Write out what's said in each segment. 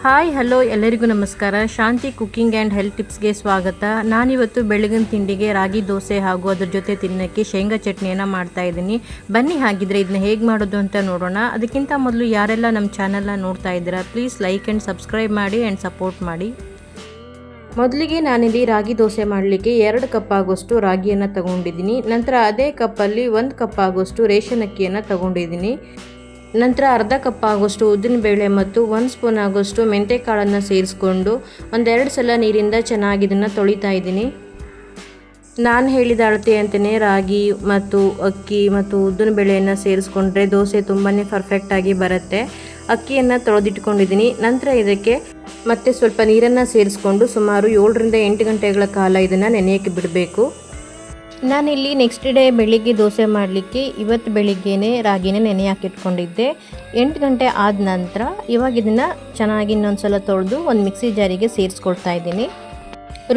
Hi hello ಎಲ್ಲರಿಗೂ ನಮಸ್ಕಾರ. ಶಾಂತಿ cooking and health ಟಿಪ್ಸ್ಗೆ ಸ್ವಾಗತ. ನಾನಿವತ್ತು ಬೆಳಗಿನ ತಿಂಡಿಗೆ ರಾಗಿ ದೋಸೆ ಹಾಗೂ ಅದ್ರ ಜೊತೆ ತಿನ್ನೋಕ್ಕೆ ಶೇಂಗಾ ಚಟ್ನಿಯನ್ನು ಮಾಡ್ತಾಯಿದ್ದೀನಿ. ಬನ್ನಿ ಹಾಗಿದ್ರೆ ಇದನ್ನ ಹೇಗೆ ಮಾಡೋದು ಅಂತ ನೋಡೋಣ. ಅದಕ್ಕಿಂತ ಮೊದಲು ಯಾರೆಲ್ಲ ನಮ್ಮ ಚಾನಲ್ನ ನೋಡ್ತಾ ಇದ್ದೀರಾ ಪ್ಲೀಸ್ ಲೈಕ್ ಆ್ಯಂಡ್ ಸಬ್ಸ್ಕ್ರೈಬ್ ಮಾಡಿ ಆ್ಯಂಡ್ ಸಪೋರ್ಟ್ ಮಾಡಿ. ಮೊದಲಿಗೆ ನಾನಿಲ್ಲಿ ರಾಗಿ ದೋಸೆ ಮಾಡಲಿಕ್ಕೆ 2 ಕಪ್ ಆಗೋಷ್ಟು ರಾಗಿಯನ್ನು ತಗೊಂಡಿದ್ದೀನಿ. ನಂತರ ಅದೇ ಕಪ್ಪಲ್ಲಿ 1 ಕಪ್ ಆಗೋಷ್ಟು ರೇಷನ್ ಅಕ್ಕಿಯನ್ನು ತಗೊಂಡಿದ್ದೀನಿ. ನಂತರ ಅರ್ಧ ಕಪ್ ಆಗೋಷ್ಟು ಉದ್ದಿನಬೇಳೆ ಮತ್ತು 1 ಸ್ಪೂನ್ ಆಗೋಷ್ಟು ಮೆಂತೆಕಾಳನ್ನು ಸೇರಿಸ್ಕೊಂಡು 1-2 ಸಲ ನೀರಿಂದ ಚೆನ್ನಾಗಿ ಇದನ್ನು ತೊಳಿತಾ ಇದ್ದೀನಿ. ನಾನು ಹೇಳಿದ ಅಳತೆ ಅಂತಲೇ ರಾಗಿ ಮತ್ತು ಅಕ್ಕಿ ಮತ್ತು ಉದ್ದಿನಬೇಳೆಯನ್ನು ಸೇರಿಸ್ಕೊಂಡ್ರೆ ದೋಸೆ ತುಂಬಾ ಪರ್ಫೆಕ್ಟಾಗಿ ಬರುತ್ತೆ. ಅಕ್ಕಿಯನ್ನು ತೊಳೆದಿಟ್ಕೊಂಡಿದ್ದೀನಿ. ನಂತರ ಇದಕ್ಕೆ ಮತ್ತೆ ಸ್ವಲ್ಪ ನೀರನ್ನು ಸೇರಿಸ್ಕೊಂಡು ಸುಮಾರು 7-8 ಗಂಟೆಗಳ ಕಾಲ ಇದನ್ನು ನೆನೆಯೋಕ್ಕೆ ಬಿಡಬೇಕು. ನಾನಿಲ್ಲಿ ನೆಕ್ಸ್ಟ್ ಡೇ ಬೆಳಿಗ್ಗೆ ದೋಸೆ ಮಾಡಲಿಕ್ಕೆ ಇವತ್ತು ಬೆಳಿಗ್ಗೆನೇ ರಾಗಿನೇ ನೆನೆ ಹಾಕಿಟ್ಕೊಂಡಿದ್ದೆ. 8 ಗಂಟೆ ಆದ ನಂತರ ಇವಾಗ ಇದನ್ನು ಚೆನ್ನಾಗಿ ಇನ್ನೊಂದು ಸಲ ತೊಳೆದು ಒಂದು ಮಿಕ್ಸಿ ಜಾರಿಗೆ ಸೇರಿಸ್ಕೊಳ್ತಾ ಇದ್ದೀನಿ.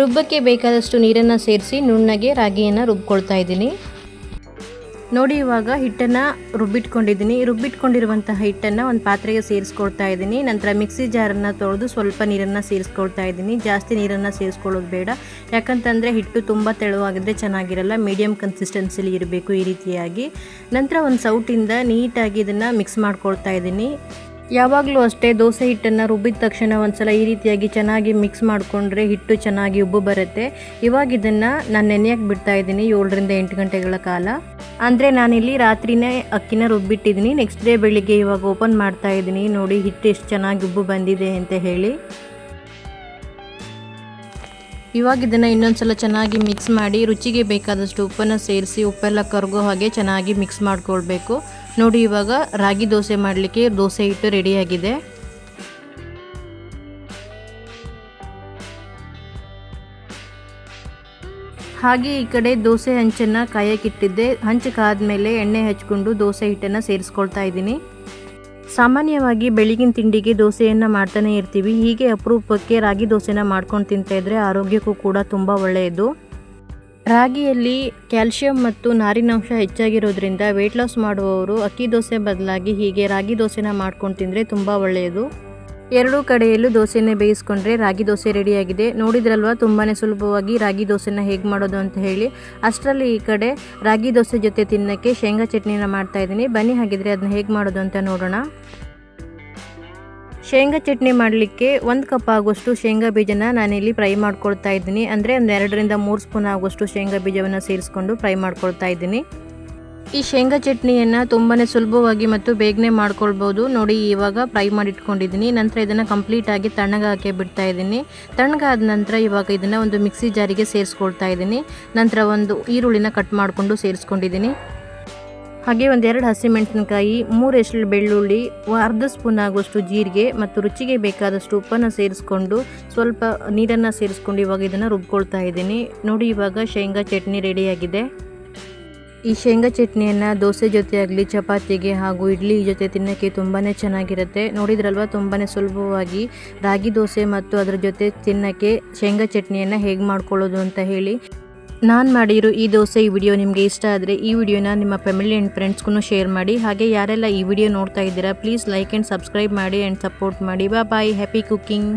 ರುಬ್ಬಕ್ಕೆ ಬೇಕಾದಷ್ಟು ನೀರನ್ನು ಸೇರಿಸಿ ನುಣ್ಣಗೆ ರಾಗಿಯನ್ನು ರುಬ್ಕೊಳ್ತಾ ಇದ್ದೀನಿ. ನೋಡಿ ಇವಾಗ ಹಿಟ್ಟನ್ನು ರುಬ್ಬಿಟ್ಕೊಂಡಿರುವಂತಹ ಹಿಟ್ಟನ್ನು ಒಂದು ಪಾತ್ರೆಗೆ ಸೇರಿಸ್ಕೊಳ್ತಾ ಇದ್ದೀನಿ. ನಂತರ ಮಿಕ್ಸಿ ಜಾರನ್ನು ತೊಳೆದು ಸ್ವಲ್ಪ ನೀರನ್ನು ಸೇರಿಸ್ಕೊಳ್ತಾ ಇದ್ದೀನಿ. ಜಾಸ್ತಿ ನೀರನ್ನು ಸೇರಿಸ್ಕೊಳ್ಳೋದು ಬೇಡ, ಯಾಕಂತಂದರೆ ಹಿಟ್ಟು ತುಂಬ ತೆಳುವಾಗಿದ್ದರೆ ಚೆನ್ನಾಗಿರಲ್ಲ. ಮೀಡಿಯಮ್ ಕನ್ಸಿಸ್ಟೆನ್ಸಿಲಿ ಇರಬೇಕು ಈ ರೀತಿಯಾಗಿ. ನಂತರ ಒಂದು ಸೌಟಿಂದ ನೀಟಾಗಿ ಇದನ್ನು ಮಿಕ್ಸ್ ಮಾಡ್ಕೊಳ್ತಾ ಇದ್ದೀನಿ. ಯಾವಾಗಲೂ ಅಷ್ಟೇ ದೋಸೆ ಹಿಟ್ಟನ್ನು ರುಬ್ಬಿದ ತಕ್ಷಣ ಒಂದು ಸಲ ಈ ರೀತಿಯಾಗಿ ಚೆನ್ನಾಗಿ ಮಿಕ್ಸ್ ಮಾಡಿಕೊಂಡ್ರೆ ಹಿಟ್ಟು ಚೆನ್ನಾಗಿ ಉಬ್ಬು ಬರುತ್ತೆ. ಇವಾಗ ಇದನ್ನು ನಾನು ನೆನೆಯಕ್ಕೆ ಬಿಡ್ತಾ ಇದ್ದೀನಿ 7-8 ಗಂಟೆಗಳ ಕಾಲ. ಅಂದರೆ ನಾನಿಲ್ಲಿ ರಾತ್ರಿನೇ ಅಕ್ಕಿನ ರುಬ್ಬಿಟ್ಟಿದ್ದೀನಿ. ನೆಕ್ಸ್ಟ್ ಡೇ ಬೆಳಿಗ್ಗೆ ಇವಾಗ ಓಪನ್ ಮಾಡ್ತಾ ಇದ್ದೀನಿ. ನೋಡಿ ಹಿಟ್ಟು ಎಷ್ಟು ಚೆನ್ನಾಗಿ ಉಬ್ಬು ಬಂದಿದೆ ಅಂತ ಹೇಳಿ. ಇವಾಗ ಇದನ್ನು ಇನ್ನೊಂದು ಸಲ ಚೆನ್ನಾಗಿ ಮಿಕ್ಸ್ ಮಾಡಿ ರುಚಿಗೆ ಬೇಕಾದಷ್ಟು ಉಪ್ಪನ್ನು ಸೇರಿಸಿ ಉಪ್ಪೆಲ್ಲ ಕರಗೋ ಹಾಗೆ ಚೆನ್ನಾಗಿ ಮಿಕ್ಸ್ ಮಾಡ್ಕೊಳ್ಬೇಕು. ನೋಡಿ ಇವಾಗ ರಾಗಿ ದೋಸೆ ಮಾಡಲಿಕ್ಕೆ ದೋಸೆ ಹಿಟ್ಟು ರೆಡಿಯಾಗಿದೆ. ಹಾಗೆ ಈ ಕಡೆ ದೋಸೆ ಹಂಚನ್ನು ಕಾಯಕ್ಕಿಟ್ಟಿದ್ದೆ. ಹಂಚು ಕಾದ್ಮೇಲೆ ಎಣ್ಣೆ ಹಚ್ಕೊಂಡು ದೋಸೆ ಹಿಟ್ಟನ್ನು ಸೇರಿಸ್ಕೊಳ್ತಾ ಇದ್ದೀನಿ. ಸಾಮಾನ್ಯವಾಗಿ ಬೆಳಗಿನ ತಿಂಡಿಗೆ ದೋಸೆಯನ್ನು ಮಾಡ್ತಾನೆ ಇರ್ತೀವಿ. ಹೀಗೆ ಅಪರೂಪಕ್ಕೆ ರಾಗಿ ದೋಸೆನ ಮಾಡ್ಕೊಂಡು ತಿಂತಾ ಇದ್ದರೆ ಆರೋಗ್ಯಕ್ಕೂ ಕೂಡ ತುಂಬ ಒಳ್ಳೆಯದು. ರಾಗಿಯಲ್ಲಿ ಕ್ಯಾಲ್ಶಿಯಂ ಮತ್ತು ನಾರಿನಾಂಶ ಹೆಚ್ಚಾಗಿರೋದ್ರಿಂದ ವೆಯ್ಟ್ ಲಾಸ್ ಮಾಡುವವರು ಅಕ್ಕಿ ದೋಸೆ ಬದಲಾಗಿ ಹೀಗೆ ರಾಗಿ ದೋಸೆನ ಮಾಡ್ಕೊಂಡು ತಿಂದರೆ ತುಂಬ ಒಳ್ಳೆಯದು. 2 ಕಡೆಯಲ್ಲೂ ದೋಸೆನೇ ಬೇಯಿಸ್ಕೊಂಡ್ರೆ ರಾಗಿ ದೋಸೆ ರೆಡಿಯಾಗಿದೆ. ನೋಡಿದ್ರಲ್ವ ತುಂಬಾ ಸುಲಭವಾಗಿ ರಾಗಿ ದೋಸೆನ ಹೇಗೆ ಮಾಡೋದು ಅಂತ ಹೇಳಿ. ಅಷ್ಟರಲ್ಲಿ ಈ ಕಡೆ ರಾಗಿ ದೋಸೆ ಜೊತೆ ತಿನ್ನೋಕ್ಕೆ ಶೇಂಗಾ ಚಟ್ನಿನ ಮಾಡ್ತಾಯಿದ್ದೀನಿ. ಬನ್ನಿ ಹಾಗಿದ್ರೆ ಅದನ್ನ ಹೇಗೆ ಮಾಡೋದು ಅಂತ ನೋಡೋಣ. ಶೇಂಗಾ ಚಟ್ನಿ ಮಾಡಲಿಕ್ಕೆ 1 ಕಪ್ ಆಗೋಷ್ಟು ಶೇಂಗಾ ಬೀಜನ ನಾನಿಲ್ಲಿ ಫ್ರೈ ಮಾಡ್ಕೊಳ್ತಾ ಇದ್ದೀನಿ. ಅಂದರೆ ಒಂದು 2-3 ಸ್ಪೂನ್ ಆಗೋಷ್ಟು ಶೇಂಗಾ ಬೀಜವನ್ನು ಸೇರಿಸ್ಕೊಂಡು ಫ್ರೈ ಮಾಡ್ಕೊಳ್ತಾ ಇದ್ದೀನಿ. ಈ ಶೇಂಗಾ ಚಟ್ನಿಯನ್ನು ತುಂಬಾ ಸುಲಭವಾಗಿ ಮತ್ತು ಬೇಗನೆ ಮಾಡ್ಕೊಳ್ಬೋದು. ನೋಡಿ ಇವಾಗ ಫ್ರೈ ಮಾಡಿಟ್ಕೊಂಡಿದ್ದೀನಿ. ನಂತರ ಇದನ್ನು ಕಂಪ್ಲೀಟಾಗಿ ತಣ್ಣಗಾಕೆ ಬಿಡ್ತಾ ಇದ್ದೀನಿ. ತಣ್ಣಗಾದ ನಂತರ ಇವಾಗ ಇದನ್ನು ಒಂದು ಮಿಕ್ಸಿ ಜಾರಿಗೆ ಸೇರಿಸ್ಕೊಳ್ತಾ ಇದ್ದೀನಿ. ನಂತರ ಒಂದು ಈರುಳ್ಳಿನ ಕಟ್ ಮಾಡಿಕೊಂಡು ಸೇರಿಸ್ಕೊಂಡಿದ್ದೀನಿ. ಹಾಗೆ 1-2 ಹಸಿಮೆಣಸಿನಕಾಯಿ, 3 ಎಸಳು ಬೆಳ್ಳುಳ್ಳಿ, ಅರ್ಧ ಸ್ಪೂನ್ ಆಗುವಷ್ಟು ಜೀರಿಗೆ ಮತ್ತು ರುಚಿಗೆ ಬೇಕಾದಷ್ಟು ಉಪ್ಪನ್ನು ಸೇರಿಸ್ಕೊಂಡು ಸ್ವಲ್ಪ ನೀರನ್ನು ಸೇರಿಸ್ಕೊಂಡು ಇವಾಗ ಇದನ್ನು ರುಬ್ಕೊಳ್ತಾ ಇದ್ದೀನಿ. ನೋಡಿ ಇವಾಗ ಶೇಂಗಾ ಚಟ್ನಿ ರೆಡಿಯಾಗಿದೆ. ಈ ಶೇಂಗಾ ಚಟ್ನಿಯನ್ನು ದೋಸೆ ಜೊತೆ ಆಗಲಿ ಚಪಾತಿಗೆ ಹಾಗೂ ಇಡ್ಲಿ ಜೊತೆ ತಿನ್ನೋಕ್ಕೆ ತುಂಬಾ ಚೆನ್ನಾಗಿರುತ್ತೆ. ನೋಡಿದ್ರಲ್ವ ತುಂಬಾ ಸುಲಭವಾಗಿ ರಾಗಿ ದೋಸೆ ಮತ್ತು ಅದರ ಜೊತೆ ತಿನ್ನೋಕ್ಕೆ ಶೇಂಗಾ ಚಟ್ನಿಯನ್ನು ಹೇಗೆ ಮಾಡ್ಕೊಳ್ಳೋದು ಅಂತ ಹೇಳಿ. ನಾನು ಮಾಡಿರೋ ಈ ದೋಸೆ ವಿಡಿಯೋ ನಿಮಗೆ ಇಷ್ಟ ಆದರೆ ಈ ವಿಡಿಯೋನ ನಿಮ್ಮ ಫ್ಯಾಮಿಲಿ ಆ್ಯಂಡ್ ಫ್ರೆಂಡ್ಸ್ಗೂ ಶೇರ್ ಮಾಡಿ. ಹಾಗೆ ಯಾರೆಲ್ಲ ಈ ವಿಡಿಯೋ ನೋಡ್ತಾ ಇದ್ದೀರಾ ಪ್ಲೀಸ್ ಲೈಕ್ ಆ್ಯಂಡ್ ಸಬ್ಸ್ಕ್ರೈಬ್ ಮಾಡಿ ಆ್ಯಂಡ್ ಸಪೋರ್ಟ್ ಮಾಡಿ. ಬಾಯ್, ಹ್ಯಾಪಿ ಕುಕ್ಕಿಂಗ್.